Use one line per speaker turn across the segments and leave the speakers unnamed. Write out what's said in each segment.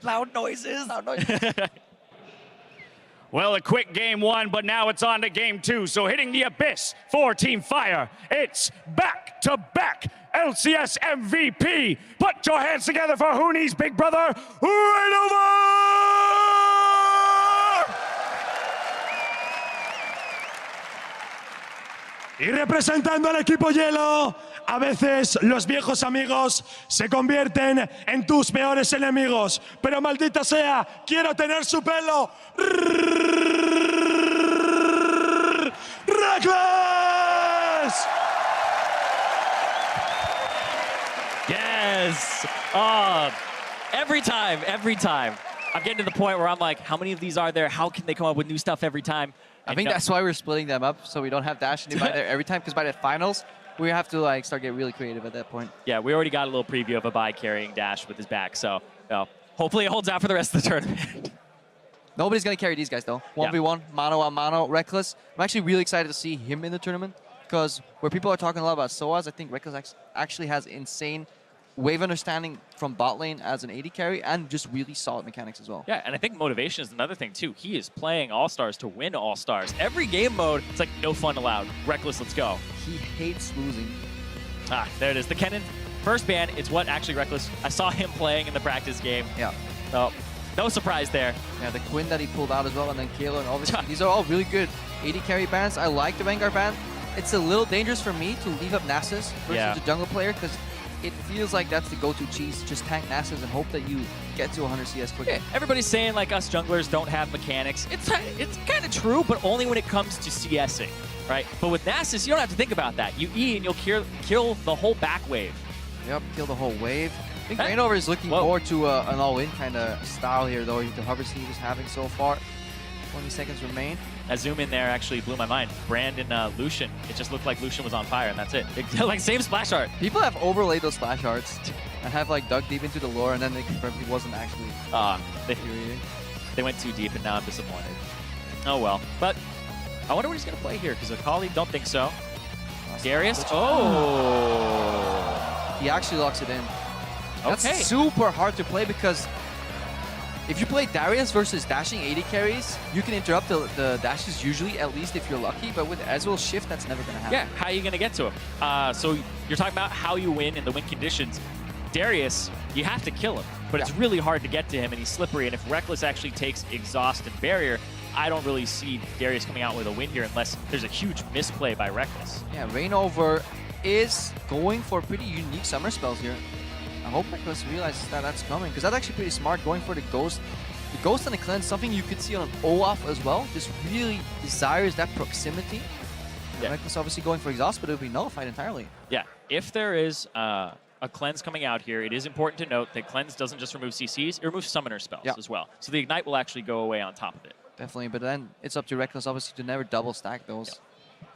Loud noises. Loud noises.
Well, a quick game one, but now it's on to game two. So hitting the abyss for Team Fire, it's back-to-back LCS MVP. Put your hands together for Huni's big brother, ReignOver!
Y representando al equipo hielo, a veces los viejos amigos se convierten en tus peores enemigos. Pero maldita sea, quiero tener su pelo. Rekkles!
Yes. Every time. I'm getting to the point where I'm like, how many of these are there? How can they come up with new stuff every time?
I think that's why we're splitting them up, so we don't have Dash and Divide there every time, because by the finals, we have to like start getting really creative at that point.
Yeah, we already got a little preview of a bye carrying Dash with his back, so hopefully it holds out for the rest of the tournament.
Nobody's going to carry these guys, though. 1v1, mano a mano, Rekkles. I'm actually really excited to see him in the tournament, because where people are talking a lot about SOAS, I think Rekkles actually has insane wave understanding from bot lane as an AD carry and just really solid mechanics as well.
Yeah, and I think motivation is another thing too. He is playing All-Stars to win All-Stars. Every game mode, it's like no fun allowed. Rekkles, let's go.
He hates losing.
There it is. The Kennen first ban, it's what actually Rekkles, I saw him playing in the practice game.
Yeah.
So, no surprise there.
Yeah, the Quinn that he pulled out as well, and then Kayla, and obviously these are all really good AD carry bans. I like the Vanguard ban. It's a little dangerous for me to leave up Nasus versus a jungle player, because it feels like that's the go-to cheese. Just tank Nasus and hope that you get to 100 CS quickly. Yeah,
everybody's saying like us junglers don't have mechanics. It's kind of true, but only when it comes to CSing, right? But with Nasus, you don't have to think about that. You E and you'll kill the whole back wave.
Yep, kill the whole wave. I think ReignOver is looking more to an all-in kind of style here, though, the hovers he was having so far. 20 seconds remain.
That zoom in there actually blew my mind. Brand and Lucian, it just looked like Lucian was on fire, and that's it. Like, same splash art.
People have overlaid those splash arts and have like dug deep into the lore, and then they confirmed he wasn't actually
they went too deep, and now I'm disappointed. Oh well. But I wonder what he's going to play here, because Akali, don't think so. Darius?
He actually locks it in.
Okay.
That's super hard to play, because if you play Darius versus dashing AD carries, you can interrupt the dashes usually, at least if you're lucky, but with Ezreal's shift, that's never going to happen.
Yeah, how are you going to get to him? So you're talking about how you win in the win conditions. Darius, you have to kill him, but it's really hard to get to him, and he's slippery, and if Rekkles actually takes Exhaust and Barrier, I don't really see Darius coming out with a win here unless there's a huge misplay by Rekkles.
Yeah, ReignOver is going for pretty unique summer spells here. I hope Rekkles realizes that that's coming, because that's actually pretty smart, going for the Ghost. The Ghost and the Cleanse, something you could see on Olaf as well, just really desires that proximity. Yeah. Rekkles obviously going for Exhaust, but it would be nullified entirely.
Yeah, if there is a Cleanse coming out here, it is important to note that Cleanse doesn't just remove CCs, it removes Summoner spells as well. So the Ignite will actually go away on top of it.
Definitely, but then it's up to Rekkles obviously to never double stack those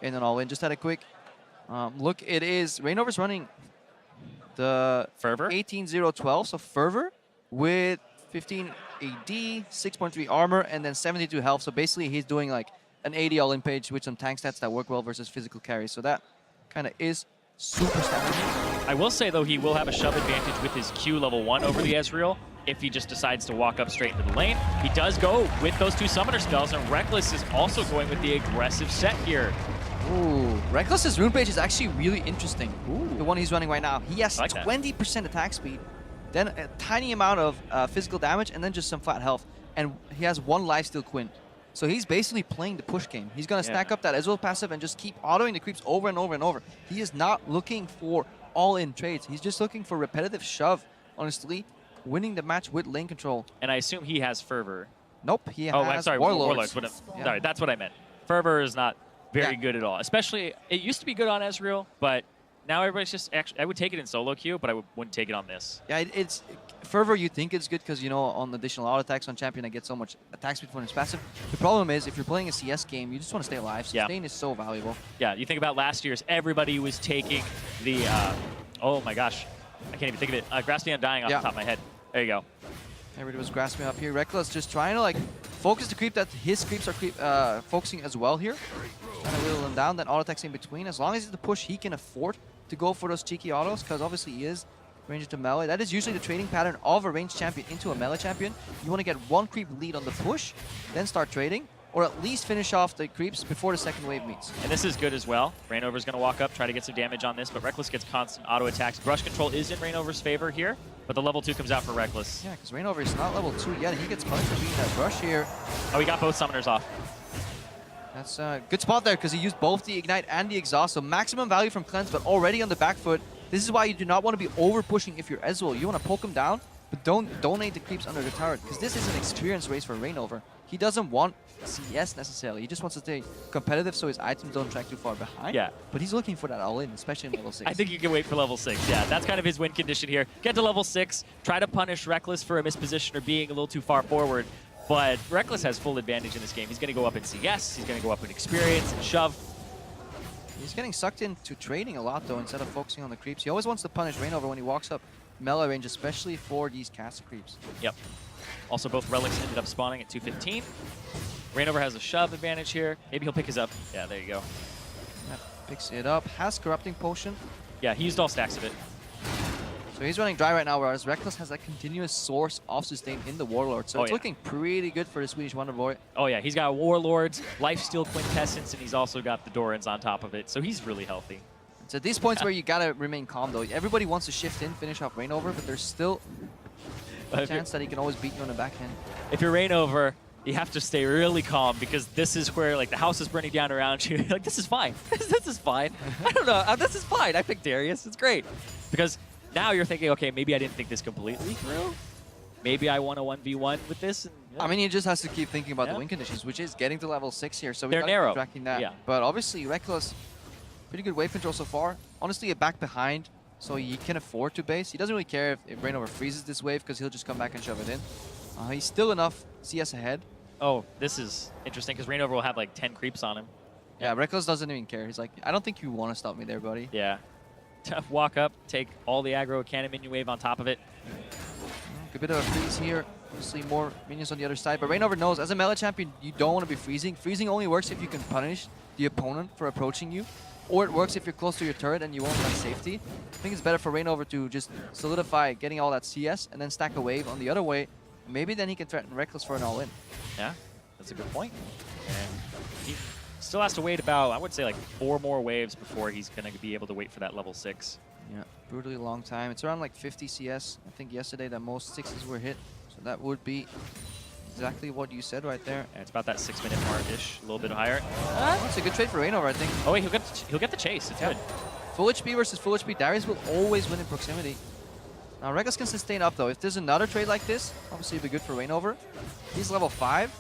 in and all in. Just had a quick look. It is ReignOver's running the
Fervor
18-0-12, so Fervor with 15 AD, 6.3 armor, and then 72 health. So basically he's doing like an 80 all-in page with some tank stats that work well versus physical carries. So that kind of is super standard.
I will say though, he will have a shove advantage with his Q level 1 over the Ezreal if he just decides to walk up straight into the lane. He does go with those 2 summoner spells, and Rekkles is also going with the aggressive set here.
Ooh, Rekkles' rune page is actually really interesting.
Ooh.
The one he's running right now. He has 20% attack speed, then a tiny amount of physical damage, and then just some flat health. And he has 1 lifesteal Quinn. So he's basically playing the push game. He's going to stack up that Ezreal passive and just keep autoing the creeps over and over and over. He is not looking for all-in trades. He's just looking for repetitive shove, honestly, winning the match with lane control.
And I assume he has Fervor.
Nope, he has
I'm sorry,
Warlords.
Sorry, that's what I meant. Fervor is not very good at all. Especially, it used to be good on Ezreal, but now everybody's just actually, I would take it in solo queue, but I wouldn't take it on this.
Yeah, it's Fervor, you think it's good because, you know, on additional auto attacks on champion, I get so much attack speed from his passive. The problem is, if you're playing a CS game, you just want to stay alive. Sustain is so valuable.
Yeah, you think about last year's, everybody was taking the, oh my gosh, I can't even think of it. Grasp the Undying off the top of my head. There you go.
Everybody was grasping up here. Rekkles just trying to like focus the creep that his creeps are focusing as well here. Trying to whittle them down, then auto attacks in between. As long as it's the push, he can afford to go for those cheeky autos, because obviously he is range into melee. That is usually the trading pattern of a ranged champion into a melee champion. You want to get 1 creep lead on the push, then start trading, or at least finish off the creeps before the second wave meets.
And this is good as well. ReignOver's going to walk up, try to get some damage on this, but Rekkles gets constant auto attacks. Brush control is in ReignOver's favor here, but the level 2 comes out for Rekkles.
Yeah, because ReignOver is not level 2 yet. He gets punished for being that brush here.
Oh, he got both summoners off.
That's a good spot there because he used both the Ignite and the Exhaust, so maximum value from Cleanse, but already on the back foot. This is why you do not want to be over-pushing if you're Ezreal. You want to poke him down, but don't donate the creeps under the turret, because this is an experience race for ReignOver. He doesn't want CS necessarily. He just wants to stay competitive so his items don't track too far behind.
Yeah.
But he's looking for that all-in, especially in level 6.
I think you can wait for level 6. Yeah, that's kind of his win condition here. Get to level 6, try to punish Rekkles for a misposition or being a little too far forward. But Rekkles has full advantage in this game. He's going to go up in CS, he's going to go up in experience and shove.
He's getting sucked into trading a lot, though, instead of focusing on the creeps. He always wants to punish ReignOver when he walks up melee range, especially for these cast creeps.
Yep. Also, both relics ended up spawning at 215. ReignOver has a shove advantage here. Maybe he'll pick his up. Yeah, there you go.
Yeah, picks it up. Has Corrupting Potion.
Yeah, he used all stacks of it.
So he's running dry right now, whereas Rekkles has that continuous source of sustain in the Warlord. So it's looking pretty good for the Swedish Wonder Boy.
Oh yeah, he's got Warlords, Lifesteal Quintessence, and he's also got the Dorans on top of it. So he's really healthy.
It's at these points where you gotta remain calm, though. Everybody wants to shift in, finish off ReignOver, but there's still a chance that he can always beat you on the back end.
If you're ReignOver, you have to stay really calm, because this is where like the house is burning down around you. Like, this is fine. this is fine. I don't know. This is fine. I picked Darius. It's great. Because now you're thinking, okay, maybe I didn't think this completely through. Maybe I won a 1v1 with this. And,
I mean, he just has to keep thinking about the win conditions, which is getting to level 6 here. So we
they're
gotta
narrow.
keep tracking that.
Yeah.
But obviously, Rekkles, pretty good wave control so far. Honestly, a back behind, so he can afford to base. He doesn't really care if ReignOver freezes this wave, because he'll just come back and shove it in. He's still enough CS ahead.
Oh, this is interesting, because ReignOver will have like 10 creeps on him.
Yeah, Rekkles doesn't even care. He's like, I don't think you want to stop me there, buddy.
Yeah. Tough walk up, take all the aggro, cannon minion wave on top of it.
Good bit of a freeze here. Obviously more minions on the other side. But ReignOver knows, as a melee champion, you don't want to be freezing. Freezing only works if you can punish the opponent for approaching you. Or it works if you're close to your turret and you won't have safety. I think it's better for ReignOver to just solidify getting all that CS and then stack a wave on the other way. Maybe then he can threaten Rekkles for an all-in.
Yeah, that's a good point. And he still has to wait about, I would say, like 4 more waves before he's going to be able to wait for that level 6.
Yeah, brutally long time. It's around like 50 CS. I think yesterday that most 6s were hit. So that would be exactly what you said right there.
And it's about that 6-minute mark-ish, a little bit higher.
It's a good trade for ReignOver, I think.
Oh wait, he'll get the chase. It's good.
Full HP versus full HP. Darius will always win in proximity. Now Rekkles can sustain up though. If there's another trade like this, obviously it'd be good for ReignOver. He's level 5.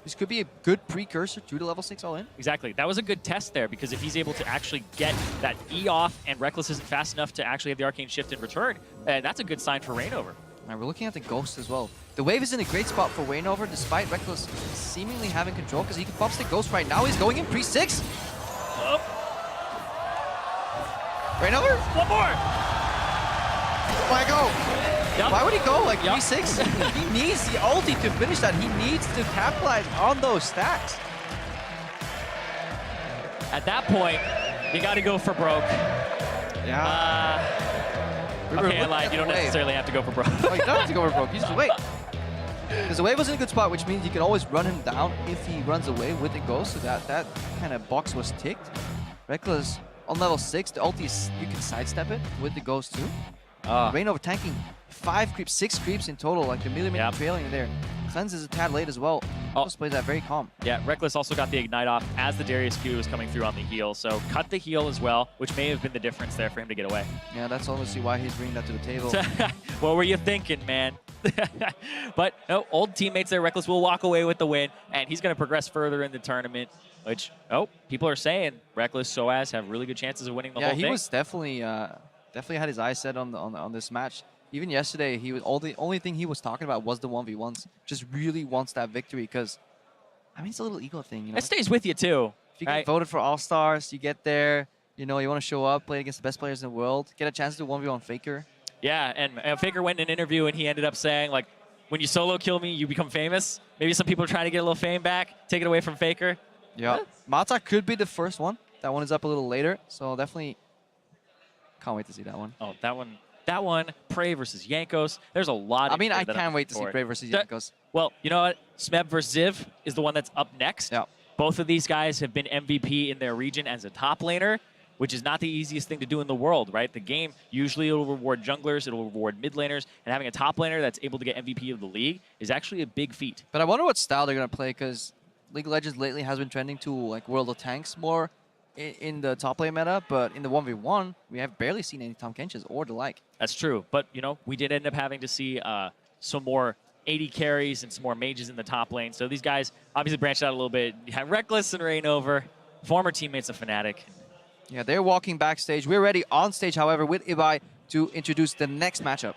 This could be a good precursor to the level 6 all-in.
Exactly. That was a good test there, because if he's able to actually get that E off and Rekkles isn't fast enough to actually have the Arcane Shift in return, that's a good sign for ReignOver.
Now we're looking at the Ghost as well. The wave is in a great spot for ReignOver, despite Rekkles seemingly having control, because he can pop stick Ghost right now. He's going in pre-6.
Oh.
ReignOver?
One more!
Why go?
Yep.
Why would he go like
Yep.
3-6? He needs the ulti to finish that. He needs to capitalize on those stacks.
At that point, you got to go for broke.
Yeah.
Okay, I lied. You don't necessarily have to go for broke.
Oh, you don't have to go for broke. You just wait. Because the wave was in a good spot, which means you can always run him down if he runs away with the Ghost. So that kind of box was ticked. Rekkles on level 6, the ulti is, you can sidestep it with the Ghost too. ReignOver tanking 5 creeps, 6 creeps in total, like the millimeter trailing there. Cleanse is a tad late as well. Just plays that very calm.
Yeah, Rekkles also got the Ignite off as the Darius Q was coming through on the heal. So cut the heal as well, which may have been the difference there for him to get away.
Yeah, that's obviously why he's bringing that to the table.
What were you thinking, man? But no, old teammates there. Rekkles will walk away with the win, and he's going to progress further in the tournament, which, people are saying Rekkles, Soaz have really good chances of winning the whole thing.
Yeah, he was definitely had his eyes set on this match. Even yesterday, he was the only thing he was talking about was the 1v1s. Just really wants that victory because, I mean, it's a little ego thing, you know.
It stays with you too.
If you get voted for All-Stars, you get there, you know, you want to show up, play against the best players in the world, get a chance to 1v1 Faker.
Yeah, and Faker went in an interview and he ended up saying, like, when you solo kill me, you become famous. Maybe some people are trying to get a little fame back, take it away from Faker.
Yeah. Mata could be the first one. That one is up a little later, so definitely can't wait to see that one.
Oh, that one. That one, Prey versus Yankos. There's a lot.
I mean, I
that
can't wait to see
forward.
Prey versus Yankos.
Well, you know what? Smeb versus Ziv is the one that's up next.
Yeah.
Both of these guys have been MVP in their region as a top laner, which is not the easiest thing to do in the world, right? The game, usually it'll reward junglers, it'll reward mid laners, and having a top laner that's able to get MVP of the league is actually a big feat.
But I wonder what style they're going to play, because League of Legends lately has been trending to like World of Tanks more in the top lane meta, but in the 1v1, we have barely seen any Tahm Kenches or the like.
That's true, but you know, we did end up having to see some more 80 carries and some more mages in the top lane. So these guys obviously branched out a little bit. You have Rekkles and ReignOver, former teammates of Fnatic.
Yeah, they're walking backstage. We're ready on stage, however, with Ibai to introduce the next matchup.